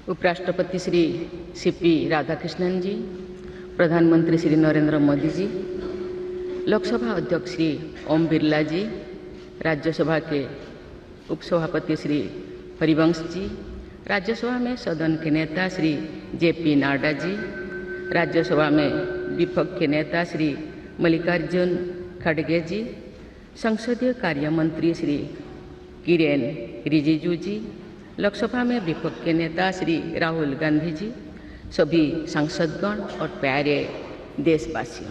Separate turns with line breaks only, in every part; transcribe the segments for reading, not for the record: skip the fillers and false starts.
उपराष्ट्रपति श्री सीपी राधाकृष्णन जी, प्रधानमंत्री श्री नरेंद्र मोदी जी, लोकसभा अध्यक्ष श्री ओम बिरला जी, राज्यसभा के उपसभापति श्री हरिवंश जी, राज्यसभा में सदन के नेता श्री जेपी नड्डा जी, राज्यसभा में विपक्ष के नेता श्री मल्लिकार्जुन खड़गे जी, संसदीय कार्य मंत्री श्री किरेन रिजिजू जी, लोकसभा में विपक्ष के नेता श्री राहुल गांधी जी, सभी सांसदगण और प्यारे देशवासियों,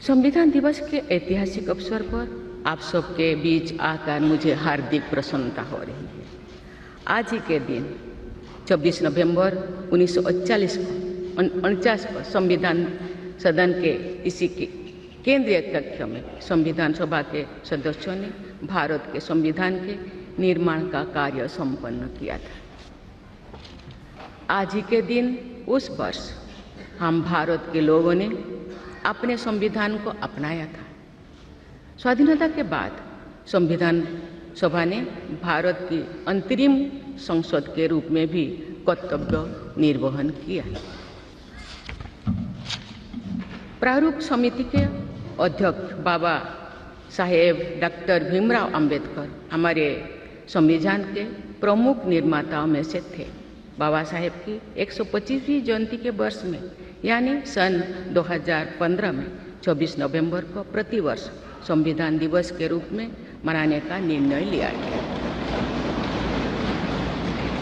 संविधान दिवस के ऐतिहासिक अवसर पर आप सबके बीच आकर मुझे हार्दिक प्रसन्नता हो रही है। आज ही के दिन 26 नवंबर 1949 को संविधान सदन के इसी के केंद्रीय कक्ष में संविधान सभा के सदस्यों ने भारत के संविधान के निर्माण का कार्य संपन्न किया था। आज ही के दिन उस वर्ष हम भारत के लोगों ने अपने संविधान को अपनाया था। स्वाधीनता के बाद संविधान सभा ने भारत की अंतरिम संसद के रूप में भी कर्तव्य निर्वहन किया। प्रारूप समिति के अध्यक्ष बाबा साहेब डॉक्टर भीमराव अंबेडकर हमारे संविधान के प्रमुख निर्माताओं में से थे। बाबा साहेब की 125वीं जयंती के वर्ष में यानी सन 2015 में 24 नवंबर को प्रतिवर्ष संविधान दिवस के रूप में मनाने का निर्णय लिया गया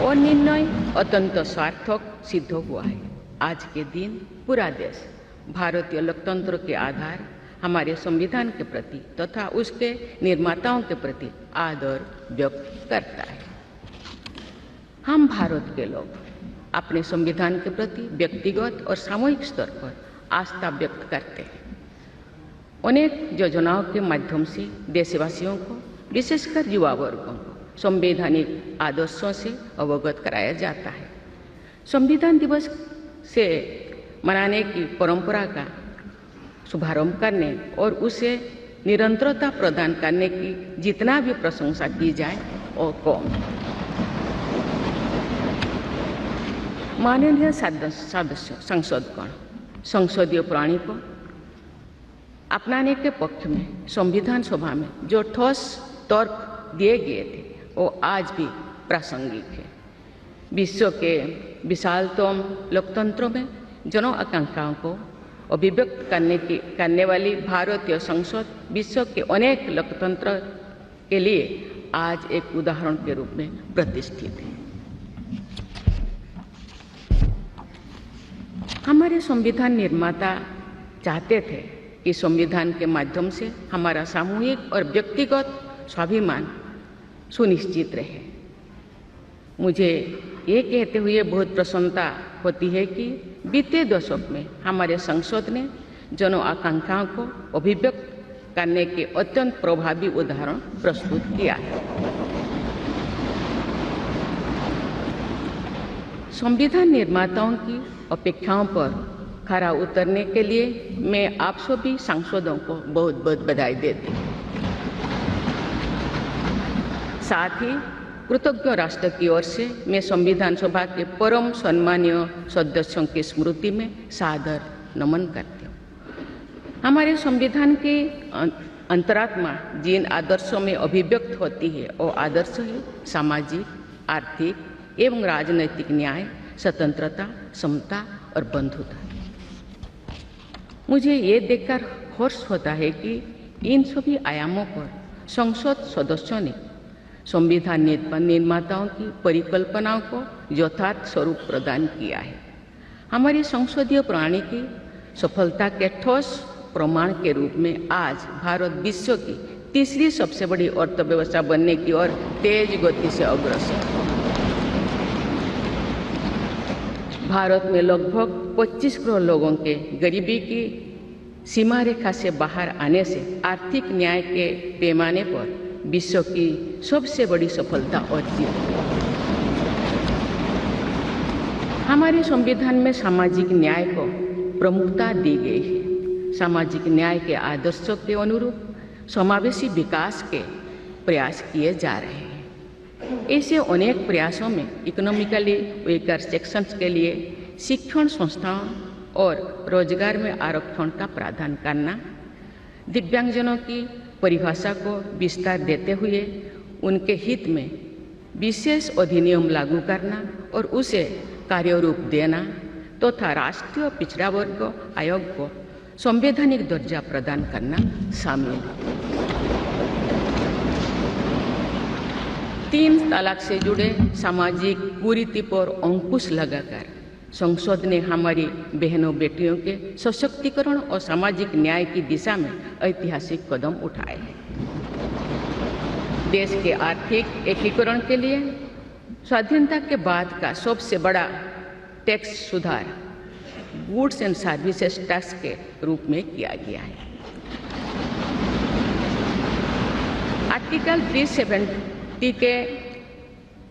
और निर्णय अत्यंत सार्थक सिद्ध हुआ है। आज के दिन पूरा देश भारतीय लोकतंत्र के आधार हमारे संविधान के प्रति तथा उसके निर्माताओं के प्रति आदर व्यक्त करता है। हम भारत के लोग अपने संविधान के प्रति व्यक्तिगत और सामूहिक स्तर पर आस्था व्यक्त करते हैं। अनेक योजनाओं के माध्यम से देशवासियों को, विशेषकर युवा वर्गों को संवैधानिक आदर्शों से अवगत कराया जाता है। संविधान दिवस से मनाने की परंपरा का शुभारंभ करने और उसे निरंतरता प्रदान करने की जितना भी प्रशंसा की जाए और कम। माननीय सदस्य संसदगण संसदीय प्रणाली को अपनाने के पक्ष में संविधान सभा में जो ठोस तर्क दिए गए थे वो आज भी प्रासंगिक है। विश्व के विशालतम लोकतंत्र में जन आकांक्षाओं को अभिव्यक्त करने वाली भारतीय संसद विश्व के अनेक लोकतंत्र के लिए आज एक उदाहरण के रूप में प्रतिष्ठित है। हमारे संविधान निर्माता चाहते थे कि संविधान के माध्यम से हमारा सामूहिक और व्यक्तिगत स्वाभिमान सुनिश्चित रहे। मुझे ये कहते हुए बहुत प्रसन्नता होती है कि बीते दशक में हमारे संसद ने जन आकांक्षाओं को अभिव्यक्त करने के अत्यंत प्रभावी उदाहरण प्रस्तुत किया है। संविधान निर्माताओं की अपेक्षाओं पर खरा उतरने के लिए मैं आप सभी सांसदों को बहुत बहुत बधाई देती हूँ। साथ ही कृतज्ञ राष्ट्र की ओर से मैं संविधान सभा के परम सम्मानीय सदस्यों की स्मृति में सादर नमन करती हूँ। हमारे संविधान के अंतरात्मा जिन आदर्शों में अभिव्यक्त होती है वो आदर्श है सामाजिक, आर्थिक एवं राजनैतिक न्याय, स्वतंत्रता, समता और बंधुता। मुझे ये देखकर हर्ष होता है कि इन सभी आयामों पर संसद सदस्यों ने संविधान निर्माताओं की परिकल्पनाओं को यथार्थ स्वरूप प्रदान किया है। हमारी संसदीय प्रणाली की सफलता के ठोस प्रमाण के रूप में आज भारत विश्व की तीसरी सबसे बड़ी अर्थव्यवस्था बनने की ओर तेज गति से अग्रसर है। भारत में लगभग 25 करोड़ लोगों के गरीबी की सीमा रेखा से बाहर आने से आर्थिक न्याय के पैमाने पर विश्व की सबसे बड़ी सफलता अर्जित है। हमारे संविधान में सामाजिक न्याय को प्रमुखता दी गई है। सामाजिक न्याय के आदर्शों के अनुरूप समावेशी विकास के प्रयास किए जा रहे हैं। ऐसे अनेक प्रयासों में इकोनॉमिकली वीकर सेक्शंस के लिए शिक्षण संस्थाओं और रोजगार में आरक्षण का प्रावधान करना, दिव्यांगजनों की परिभाषा को विस्तार देते हुए उनके हित में विशेष अधिनियम लागू करना और उसे कार्यरूप देना तथा राष्ट्रीय पिछड़ा वर्ग आयोग को संवैधानिक दर्जा प्रदान करना शामिल है। 3 तलाक से जुड़े सामाजिक कुरीति पर अंकुश लगाकर संसद ने हमारी बहनों बेटियों के सशक्तिकरण और सामाजिक न्याय की दिशा में ऐतिहासिक कदम उठाए हैं। देश के आर्थिक एकीकरण के लिए स्वाधीनता के बाद का सबसे बड़ा टैक्स सुधार गुड्स एंड सर्विसेज टैक्स के रूप में किया गया है। आर्टिकल 370 के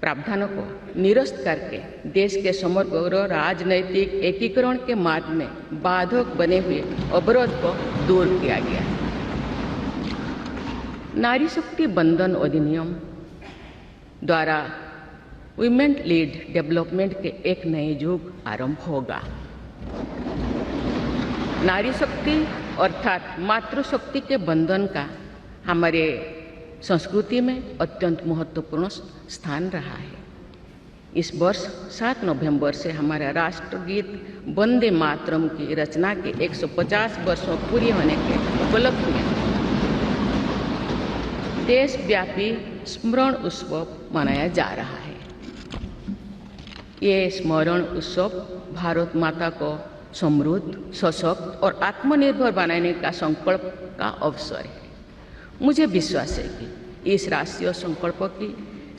प्रावधानों को निरस्त करके देश के समग्र राजनैतिक एकीकरण के मार्ग में बाधक बने हुए अवरोध को दूर किया गया है। नारी शक्ति बंधन अधिनियम द्वारा वुमेन लीड डेवलपमेंट के एक नए युग आरंभ होगा। नारी शक्ति अर्थात मातृशक्ति के बंधन का हमारे संस्कृति में अत्यंत महत्वपूर्ण स्थान रहा है। इस वर्ष 7 नवंबर से हमारा राष्ट्रगीत वंदे मातरम की रचना के 150 वर्षों पूरी होने के उपलक्ष्य में देशव्यापी स्मरण उत्सव मनाया जा रहा है। ये स्मरण उत्सव भारत माता को समृद्ध, सशक्त और आत्मनिर्भर बनाने का संकल्प का अवसर है। मुझे विश्वास है कि इस राष्ट्रीय संकल्प की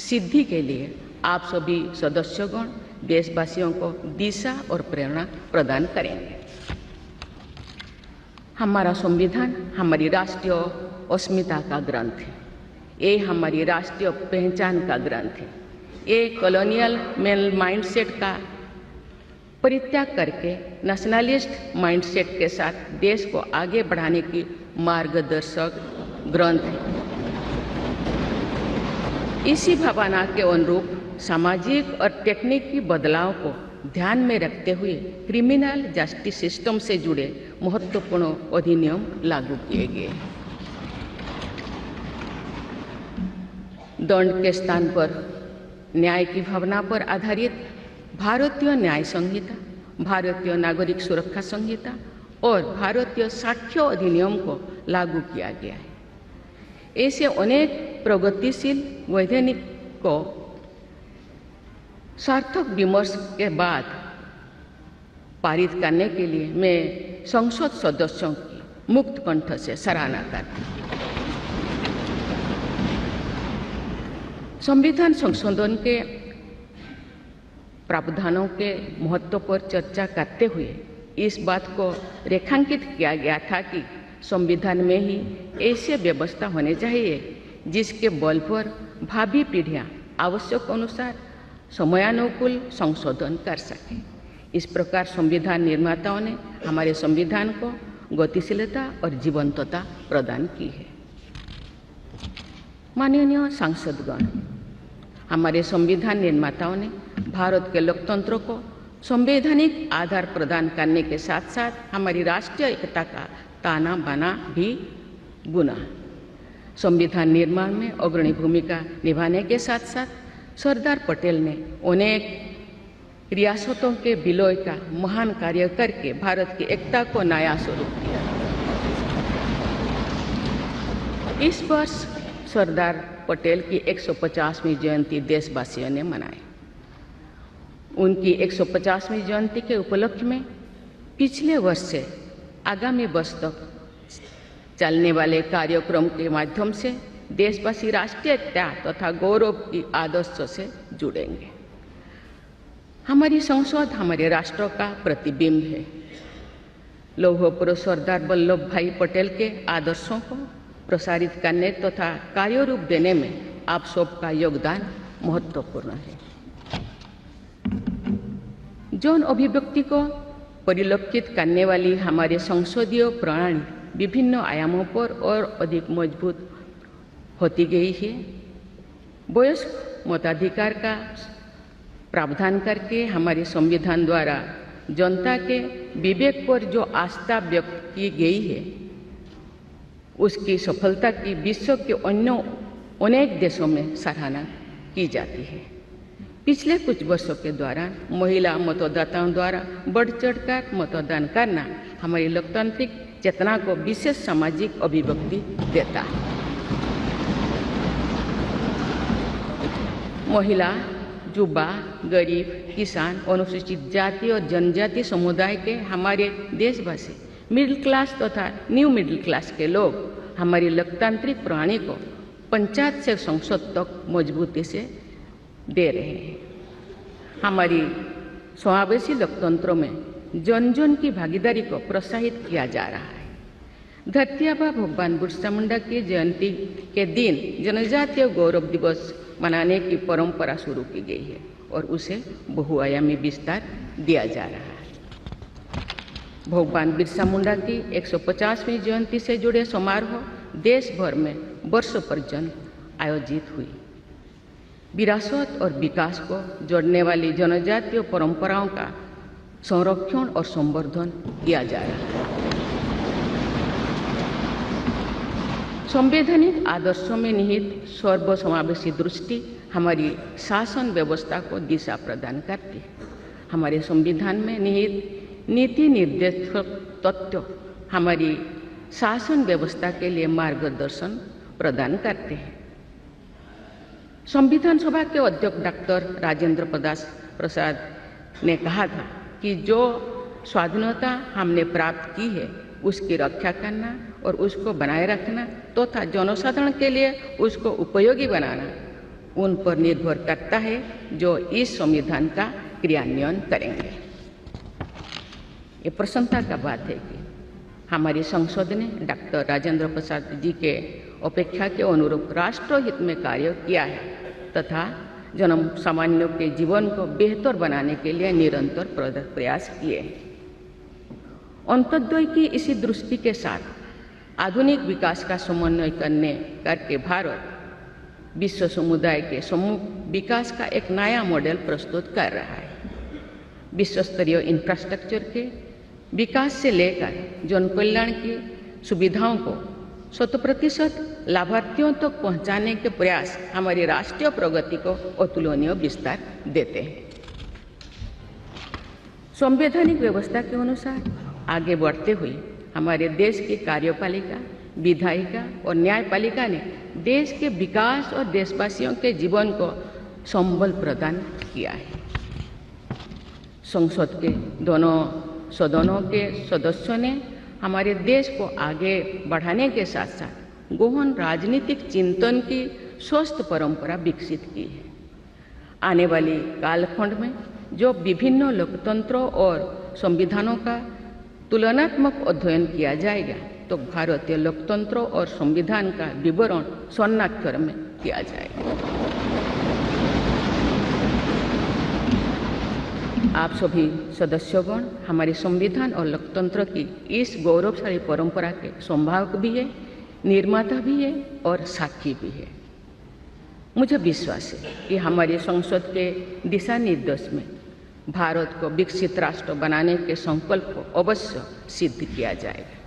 सिद्धि के लिए आप सभी सदस्यगण देशवासियों को दिशा और प्रेरणा प्रदान करेंगे। हमारा संविधान हमारी राष्ट्रीय अस्मिता का ग्रंथ है। ये हमारी राष्ट्रीय पहचान का ग्रंथ है। ये कॉलोनियल माइंडसेट का परित्याग करके नेशनलिस्ट माइंडसेट के साथ देश को आगे बढ़ाने की मार्गदर्शक ग्रंथ है। इसी भावना के अनुरूप सामाजिक और तकनीकी बदलाव को ध्यान में रखते हुए क्रिमिनल जस्टिस सिस्टम से जुड़े महत्वपूर्ण अधिनियम लागू किए गए। दंड के स्थान पर न्याय की भावना पर आधारित भारतीय न्याय संहिता, भारतीय नागरिक सुरक्षा संहिता और भारतीय साक्ष्य अधिनियम को लागू किया गया है। ऐसे अनेक प्रगतिशील वैधानिक को सार्थक विमर्श के बाद पारित करने के लिए मैं संसद सदस्यों की मुक्त कंठ से सराहना करती हूँ। संविधान संशोधन के प्रावधानों के महत्व पर चर्चा करते हुए इस बात को रेखांकित किया गया था कि संविधान में ही ऐसी व्यवस्था होनी चाहिए जिसके बल पर भावी पीढ़ियां आवश्यक अनुसार समयानुकूल संशोधन कर सकें। इस प्रकार संविधान निर्माताओं ने हमारे संविधान को गतिशीलता और जीवंतता प्रदान की है। माननीय सांसदगण, हमारे संविधान निर्माताओं ने भारत के लोकतंत्र को संवैधानिक आधार प्रदान करने के साथ साथ हमारी राष्ट्रीय एकता का ताना बाना भी बुना। संविधान निर्माण में अग्रणी भूमिका निभाने के साथ साथ सरदार पटेल ने अनेक रियासतों के विलय का महान कार्य करके भारत की एकता को नया स्वरूप दिया। इस वर्ष सरदार पटेल की 150वीं जयंती देशवासियों ने मनाई। उनकी 150वीं जयंती के उपलक्ष्य में पिछले वर्ष से आगामी वर्ष तक चलने वाले कार्यक्रम के माध्यम से देशवासी राष्ट्रीय एकता तथा गौरव की आदर्शों से जुड़ेंगे। हमारी संसद हमारे राष्ट्र का प्रतिबिंब है। लौह पुरुष सरदार वल्लभ भाई पटेल के आदर्शों को प्रसारित करने तथा कार्यरूप देने में आप सबका योगदान महत्वपूर्ण है। जौन अभिव्यक्ति को परिलक्षित करने वाली हमारे संसदीय प्रणाली विभिन्न आयामों पर और अधिक मजबूत होती गई है। वयस्क मताधिकार का प्रावधान करके हमारे संविधान द्वारा जनता के विवेक पर जो आस्था व्यक्त की गई है, उसकी सफलता की विश्व के अन्य अनेक देशों में सराहना की जाती है। पिछले कुछ वर्षों के दौरान महिला मतदाताओं द्वारा बढ़ चढ़कर मतदान करना हमारी लोकतांत्रिक चेतना को विशेष सामाजिक अभिव्यक्ति देता है। महिला, युवा, गरीब, किसान, अनुसूचित जाति और जनजाति समुदाय के हमारे देशवासी, मिडिल क्लास तथा न्यू मिडिल क्लास के लोग हमारी लोकतांत्रिक प्रणाली को पंचायत से संसद तक मजबूती से दे रहे हैं। हमारी समावेशी लोकतंत्रों में जन जन की भागीदारी को प्रोत्साहित किया जा रहा है। धरती आबा भगवान बिरसा मुंडा की जयंती के दिन जनजातीय गौरव दिवस मनाने की परंपरा शुरू की गई है और उसे बहुआयामी विस्तार दिया जा रहा है। भगवान बिरसा मुंडा की 150वीं जयंती से जुड़े समारोह देश भर में वर्षों पर्यंत आयोजित हुई। विरासत और विकास को जोड़ने वाली जनजातीय परंपराओं का संरक्षण और संवर्धन किया जा रहा है। संवैधानिक आदर्शों में निहित सर्वसमावेशी दृष्टि हमारी शासन व्यवस्था को दिशा प्रदान करती है। हमारे संविधान में निहित नीति निर्देशक तत्व हमारी शासन व्यवस्था के लिए मार्गदर्शन प्रदान करते हैं। संविधान सभा के अध्यक्ष डॉक्टर राजेंद्र प्रसाद ने कहा था कि जो स्वाधीनता हमने प्राप्त की है उसकी रक्षा करना और उसको बनाए रखना तथा जनसाधारण के लिए उसको उपयोगी बनाना उन पर निर्भर करता है जो इस संविधान का क्रियान्वयन करेंगे। ये प्रसन्नता का बात है कि हमारी संसद ने डॉक्टर राजेंद्र प्रसाद जी के अपेक्षा के अनुरूप राष्ट्रहित में कार्य किया है तथा जन सामान्यों के जीवन को बेहतर बनाने के लिए निरंतर प्रयास किए हैं। अंत्योदय की इसी दृष्टि के साथ आधुनिक विकास का समन्वय करके भारत विश्व समुदाय के सम्मुख विकास का एक नया मॉडल प्रस्तुत कर रहा है। विश्व स्तरीय इंफ्रास्ट्रक्चर के विकास से लेकर जन कल्याण की सुविधाओं को 100% लाभार्थियों तक तो पहुंचाने के प्रयास हमारी राष्ट्रीय प्रगति को अतुलनीय विस्तार देते हैं। संवैधानिक व्यवस्था के अनुसार आगे बढ़ते हुए हमारे देश की कार्यपालिका, विधायिका और न्यायपालिका ने देश के विकास और देशवासियों के जीवन को संबल प्रदान किया है। संसद के दोनों सदनों के सदस्यों ने हमारे देश को आगे बढ़ाने के साथ साथ गहन राजनीतिक चिंतन की स्वस्थ परंपरा विकसित की है। आने वाली कालखंड में जो विभिन्न लोकतंत्रों और संविधानों का तुलनात्मक अध्ययन किया जाएगा तो भारतीय लोकतंत्र और संविधान का विवरण स्वर्णाक्षर में किया जाएगा। आप सभी सदस्यगण हमारे संविधान और लोकतंत्र की इस गौरवशाली परंपरा के संभावक भी है, निर्माता भी है और साक्षी भी है। मुझे विश्वास है कि हमारी संसद के दिशा निर्देश में भारत को विकसित राष्ट्र बनाने के संकल्प को अवश्य सिद्ध किया जाएगा।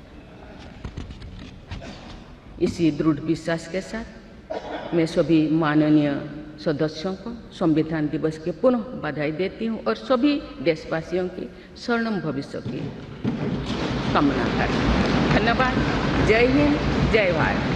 इसी दृढ़ विश्वास के साथ मैं सभी माननीय सदस्यों को संविधान दिवस के पुनः बधाई देती हूँ और सभी देशवासियों की स्वर्णिम भविष्य की कामना करती हूँ। धन्यवाद। जय हिंद, जय भारत।